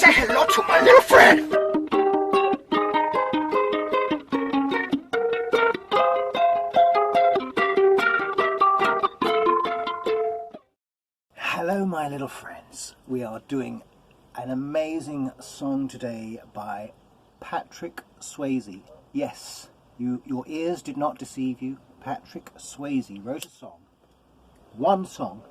Say hello to my little friend. Hello my little friends. We are doing an amazing song today by Patrick Swayze. Yes, your ears did not deceive you. Patrick Swayze wrote a song, one song,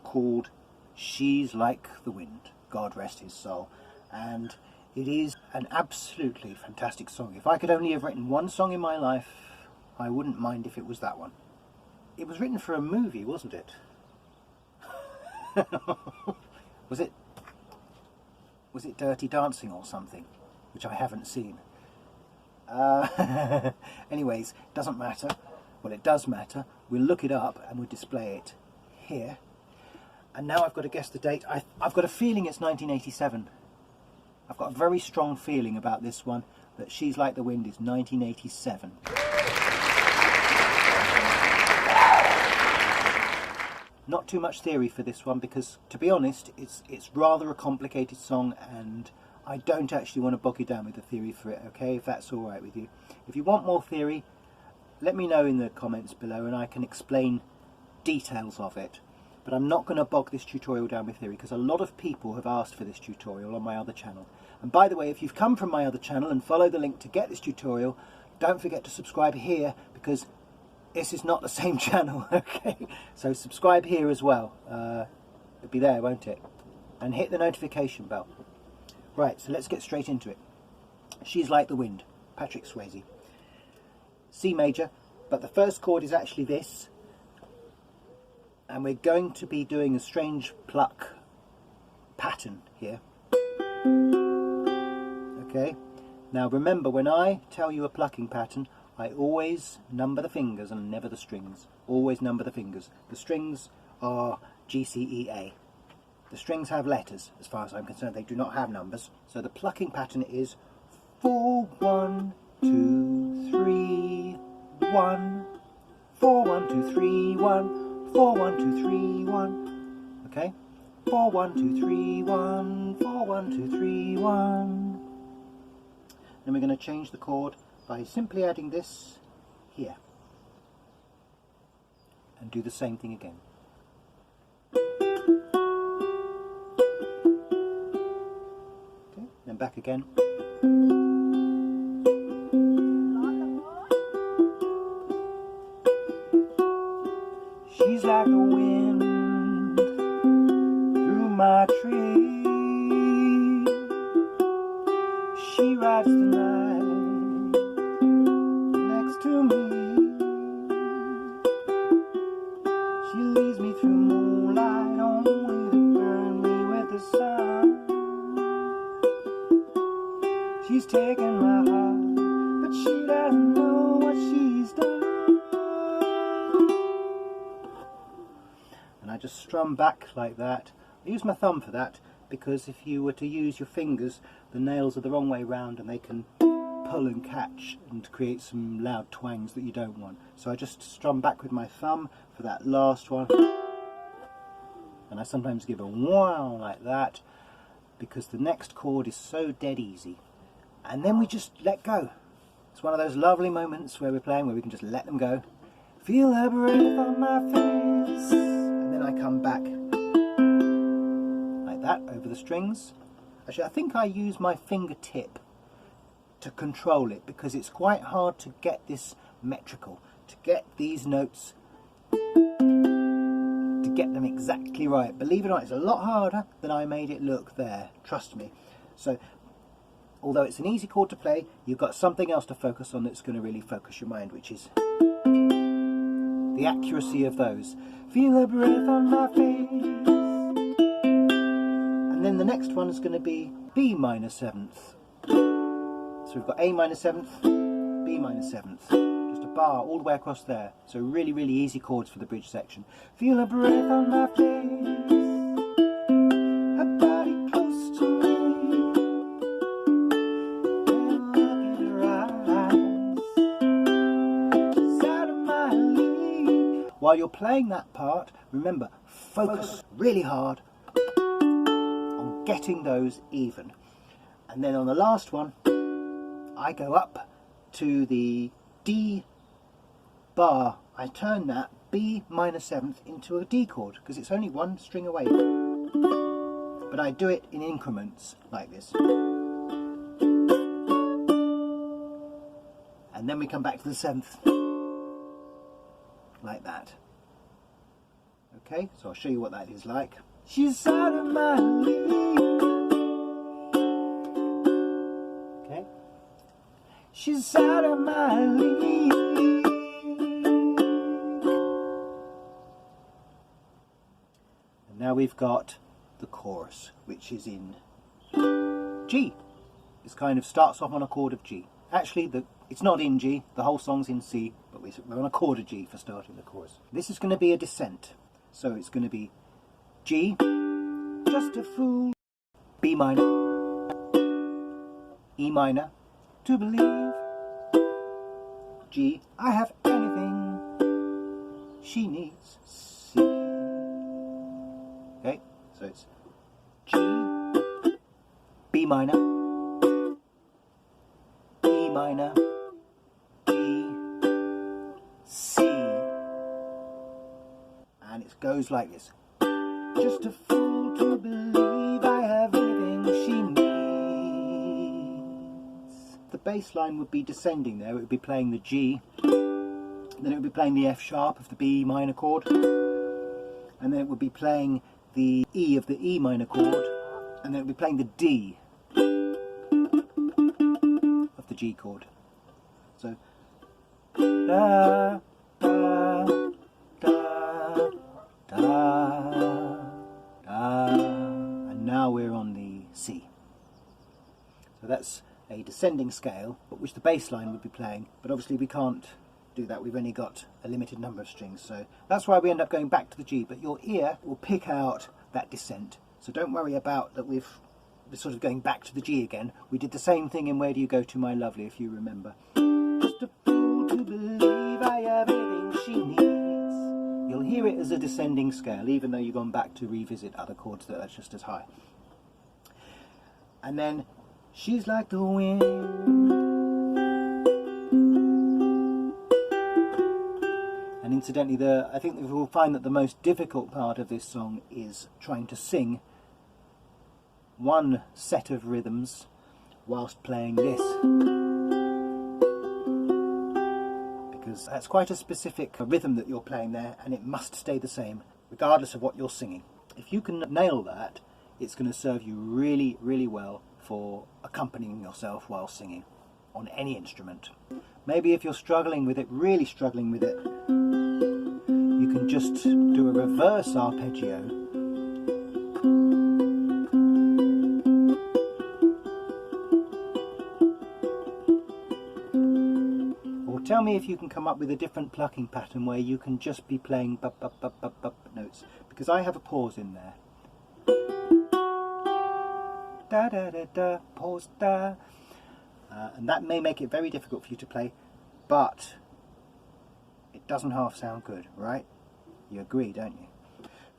called She's Like the Wind. God rest his soul. And it is an absolutely fantastic song. If I could only have written one song in my life, I wouldn't mind if it was that one. It was written for a movie, wasn't it? Was it Dirty Dancing or something, which I haven't seen? Anyways, doesn't matter. Well, it does matter. We'll look it up and we'll display it here. And now I've got to guess the date. I've got a feeling it's 1987. I've got a very strong feeling about this one, that She's Like the Wind is 1987. Not too much theory for this one because, to be honest, it's rather a complicated song and I don't actually want to bog you down with the theory for it, okay, if that's alright with you. If you want more theory, let me know in the comments below and I can explain details of it. But I'm not going to bog this tutorial down with theory because a lot of people have asked for this tutorial on my other channel. And by the way, if you've come from my other channel and follow the link to get this tutorial, don't forget to subscribe here because this is not the same channel, okay? So subscribe here as well. It'll be there, won't it? And hit the notification bell. Right, so let's get straight into it. She's Like the Wind, Patrick Swayze. C major, but the first chord is actually this. And we're going to be doing a strange pluck pattern here. Okay, now remember, when I tell you a plucking pattern, I always number the fingers and never the strings. Always number the fingers. The strings are G, C, E, A. The strings have letters, as far as I'm concerned. They do not have numbers. So the plucking pattern is 4, 1, 2, 3, 1, 4, 1, 2, 3, 1, 4, 1, 2, 3, 1. Okay? 4, 1, 2, 3, 1, 4, 1, 2, 3, 1. Then we're going to change the chord by simply adding this here. And do the same thing again. Okay, then back again. She's like the wind through my tree. She rides the night next to me. She leads me through moonlight only to burn me with the sun. She's taken my heart, but she doesn't know what she's done. And I just strum back like that. I use my thumb for that because if you were to use your fingers, the nails are the wrong way round and they can pull and catch and create some loud twangs that you don't want. So I just strum back with my thumb for that last one. And I sometimes give a wow like that because the next chord is so dead easy. And then we just let go. It's one of those lovely moments where we're playing where we can just let them go. Feel the breath on my face. And then I come back like that over the strings. Actually, I think I use my fingertip to control it because it's quite hard to get this metrical, to get these notes, to get them exactly right. Believe it or not, it's a lot harder than I made it look there, trust me. So, although it's an easy chord to play, you've got something else to focus on that's going to really focus your mind, which is the accuracy of those. Feel the breath on my face. And then the next one is going to be B minor 7th. So we've got A minor 7th, B minor 7th. Just a bar all the way across there. So really, really easy chords for the bridge section. Feel a breath on my face, a body close to me, and look at her eyes, she's out of my league. While you're playing that part, remember, focus really hard on getting those even. And then on the last one, I go up to the D bar. I turn that B minor 7th into a D chord because it's only one string away. But I do it in increments like this. And then we come back to the 7th. Like that. Okay, so I'll show you what that is like. She's out of my league. Okay. She's out of my league. And now we've got the chorus, which is in G. It kind of starts off on a chord of G. Actually, it's not in G, the whole song's in C, but we're on a chord of G for starting the chorus. This is going to be a descent. So it's going to be G, just a fool, B minor, E minor, to believe, G, I have anything she needs, C. Okay, so it's G, B minor, E minor, D, C. And it goes like this. Just a fool to believe I have anything she needs. The bass line would be descending there. It would be playing the G. Then it would be playing the F sharp of the B minor chord. And then it would be playing the E of the E minor chord. And then it would be playing the D of the G chord. So, da, da, da, da, da, and now we're on the C. So that's a descending scale, but which the bass line would be playing, but obviously we can't do that, we've only got a limited number of strings, so that's why we end up going back to the G, but your ear will pick out that descent, so don't worry about that we're sort of going back to the G again. We did the same thing in Where Do You Go To My Lovely, if you remember. Just a fool to believe I have anything she needs. You'll hear it as a descending scale, even though you've gone back to revisit other chords that are just as high. And then, she's like the wind. And incidentally, I think that we'll find that the most difficult part of this song is trying to sing one set of rhythms whilst playing this. Because that's quite a specific rhythm that you're playing there, and it must stay the same regardless of what you're singing. If you can nail that, it's going to serve you really, really well for accompanying yourself while singing on any instrument. Maybe if you're struggling with it, really struggling with it, you can just do a reverse arpeggio. Tell me if you can come up with a different plucking pattern where you can just be playing bup, bup, bup, bup, bup notes, because I have a pause in there. Da da da da, pause da. And that may make it very difficult for you to play, but it doesn't half sound good, right? You agree, don't you?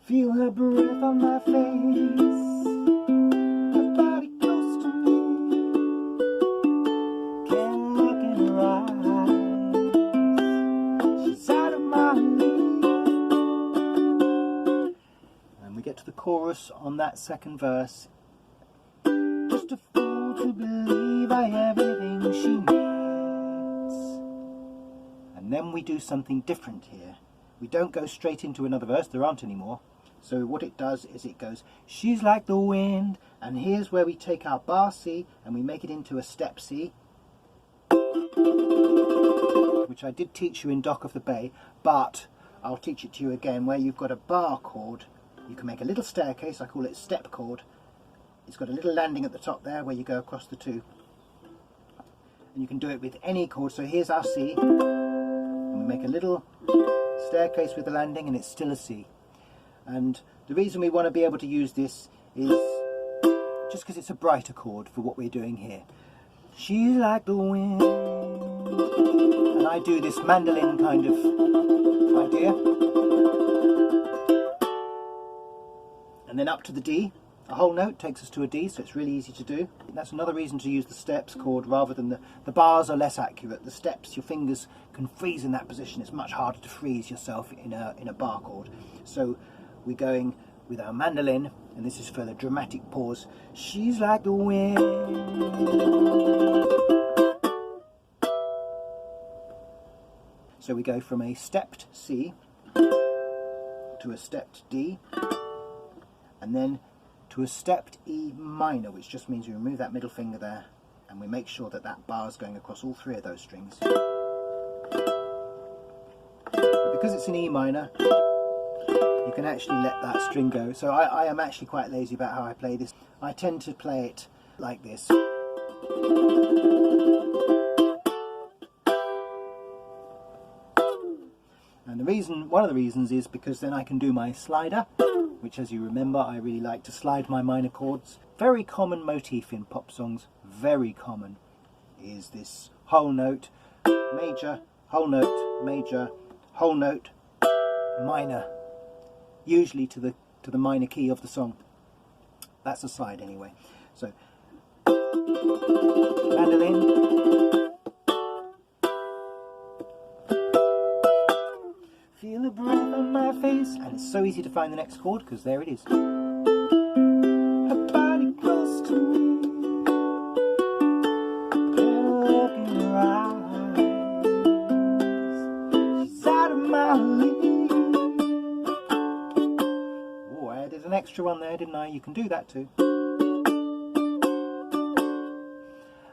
Feel her breath on my face. Chorus on that second verse. Just a fool to believe I have everything she needs. And then we do something different here. We don't go straight into another verse, there aren't any more. So what it does is it goes, she's like the wind, and here's where we take our bar C and we make it into a step C, which I did teach you in Dock of the Bay, but I'll teach it to you again, where you've got a bar chord. You can make a little staircase, I call it step chord. It's got a little landing at the top there where you go across the two. And you can do it with any chord. So here's our C. And we make a little staircase with the landing and it's still a C. And the reason we want to be able to use this is just because it's a brighter chord for what we're doing here. She's like the wind. And I do this mandolin kind of idea. And then up to the D, A whole note takes us to a D, so it's really easy to do. That's another reason to use the steps chord rather than the bars are less accurate. The steps, your fingers can freeze in that position. It's much harder to freeze yourself in a bar chord. So we're going with our mandolin, and this is for the dramatic pause. She's like the wind. So we go from a stepped C to a stepped D, and then to a stepped E minor, which just means we remove that middle finger there and we make sure that that bar is going across all three of those strings. But because it's an E minor, you can actually let that string go. So I am actually quite lazy about how I play this. I tend to play it like this. And one of the reasons is because then I can do my slider, which, as you remember, I really like to slide my minor chords. Very common motif in pop songs, very common, is this whole note, major, whole note, major, whole note, minor, usually to the minor key of the song. That's a side anyway. So, mandolin, feel the breath on my face, and it's so easy to find the next chord because there it is. Her body close to me, and a look in her eyes. She's out of my league. Oh, I added an extra one there, didn't I? You can do that too.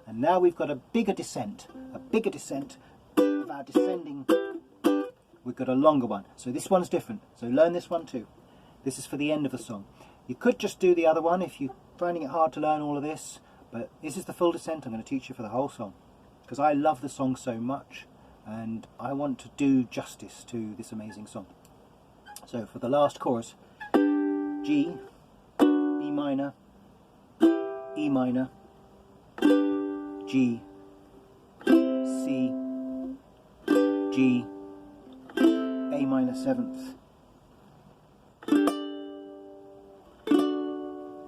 And now we've got a bigger descent of our descending. We've got a longer one, so this one's different, so learn this one too. This is for the end of the song. You could just do the other one if you're finding it hard to learn all of this, but this is the full descent I'm going to teach you for the whole song, because I love the song so much and I want to do justice to this amazing song. So for the last chorus, G, B minor, E minor, G, C, G, A minor 7th,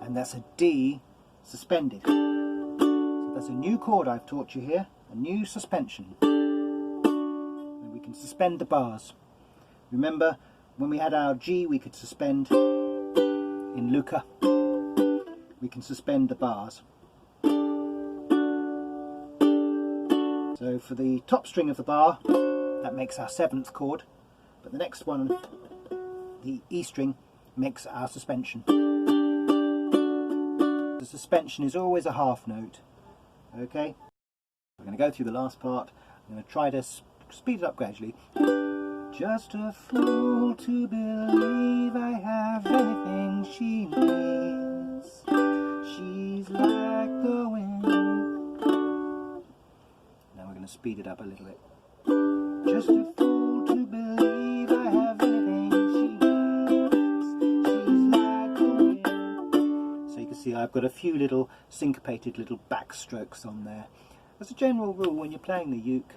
and that's a D suspended. So that's a new chord I've taught you here, a new suspension. And we can suspend the bars. Remember when we had our G we could suspend in Luca, we can suspend the bars. So for the top string of the bar, that makes our 7th chord. But the next one, the E string, makes our suspension. The suspension is always a half note. Okay? We're going to go through the last part. I'm going to try to speed it up gradually. Just a fool to believe I have anything she needs. She's like the wind. Now we're going to speed it up a little bit. Just a fool to believe I have anything she needs. She's like the wind. So you can see I've got a few little syncopated little backstrokes on there. As a general rule, when you're playing the uke,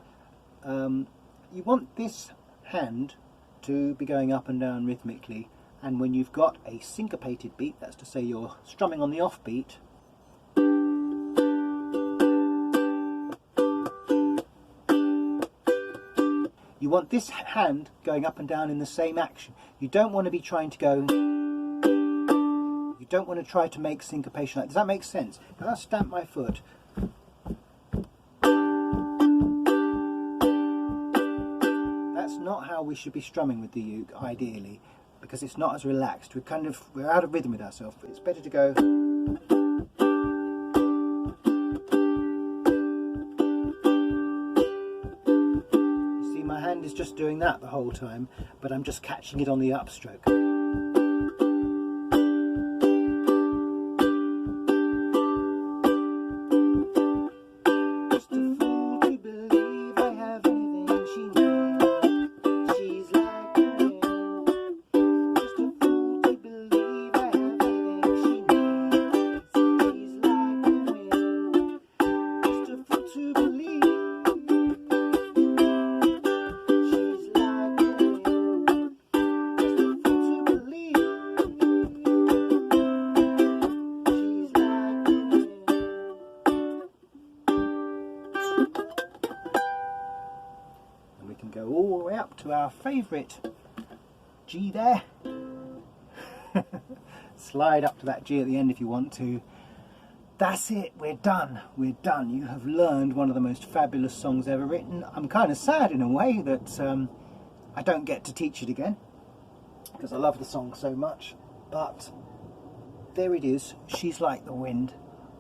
you want this hand to be going up and down rhythmically, and when you've got a syncopated beat, that's to say you're strumming on the off beat, you want this hand going up and down in the same action. You don't want to be trying to go, you don't want to try to make syncopation. Does that make sense? Can I stamp my foot? That's not how we should be strumming with the uke, ideally, because it's not as relaxed. We're out of rhythm with ourselves. It's better to go. You see, my hand is just doing that the whole time, but I'm just catching it on the upstroke. to our favourite G there. Slide up to that G at the end if you want to. That's it, we're done. We're done. You have learned one of the most fabulous songs ever written. I'm kind of sad in a way that I don't get to teach it again, because I love the song so much. But there it is, She's Like the Wind.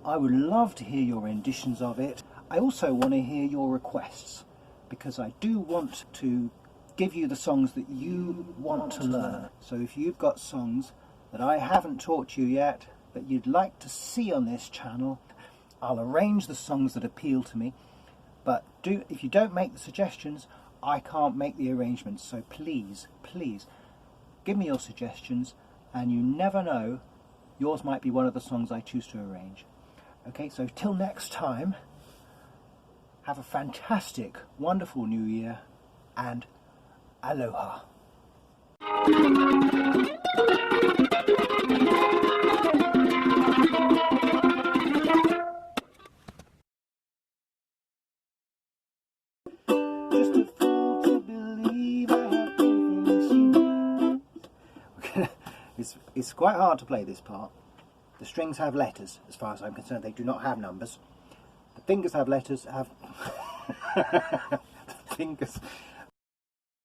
I would love to hear your renditions of it. I also want to hear your requests, because I do want to give you the songs that you want to learn. So if you've got songs that I haven't taught you yet that you'd like to see on this channel, I'll arrange the songs that appeal to me. But if you don't make the suggestions, I can't make the arrangements. So please, please give me your suggestions, and you never know, yours might be one of the songs I choose to arrange. Okay, so till next time, have a fantastic, wonderful new year, and aloha. Just a fool to believe I have been things. It's quite hard to play this part. The strings have letters, as far as I'm concerned. They do not have numbers. The fingers have letters, the fingers